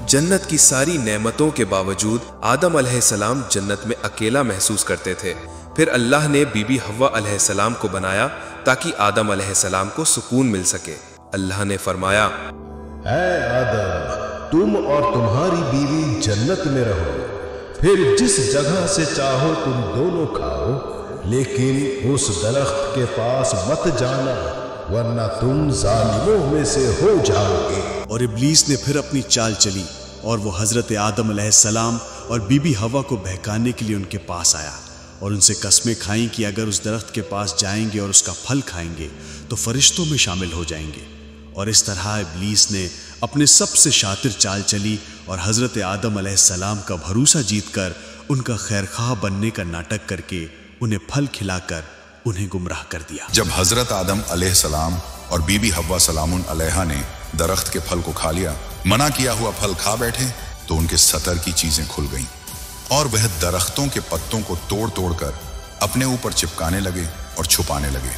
جنت کی ساری نعمتوں کے باوجود آدم علیہ السلام جنت میں اکیلا محسوس کرتے تھے۔ پھر اللہ نے بی بی حوا علیہ السلام کو بنایا تاکہ آدم علیہ السلام کو سکون مل سکے۔ اللہ نے فرمایا، اے آدم، تم اور تمہاری بیوی جنت میں رہو، پھر جس جگہ سے چاہو تم دونوں کھاؤ، لیکن اس درخت کے پاس مت جانا ورنہ تم ظالموں میں سے ہو جاؤ گے۔ اور ابلیس نے پھر اپنی چال چلی اور وہ حضرت آدم علیہ السلام اور بی بی حوا کو بہکانے کے لیے ان کے پاس آیا اور ان سے قسمیں کھائیں کہ اگر اس درخت کے پاس جائیں گے اور اس کا پھل کھائیں گے تو فرشتوں میں شامل ہو جائیں گے۔ اور اس طرح ابلیس نے اپنے سب سے شاطر چال چلی اور حضرت آدم علیہ السلام کا بھروسہ جیت کر ان کا خیرخواہ بننے کا ناٹک کر کے انہیں پھل کھلا کر انہیں گمراہ کر دیا۔ جب حضرت آدم علیہ السلام اور بی بی حوا سلام علیہا نے درخت کے پھل کو کھا لیا، منع کیا ہوا پھل کھا بیٹھے تو ان کے سطر کی چیزیں کھل گئیں اور وہ درختوں کے پتوں کو توڑ توڑ کر اپنے اوپر چپکانے لگے اور چھپانے لگے۔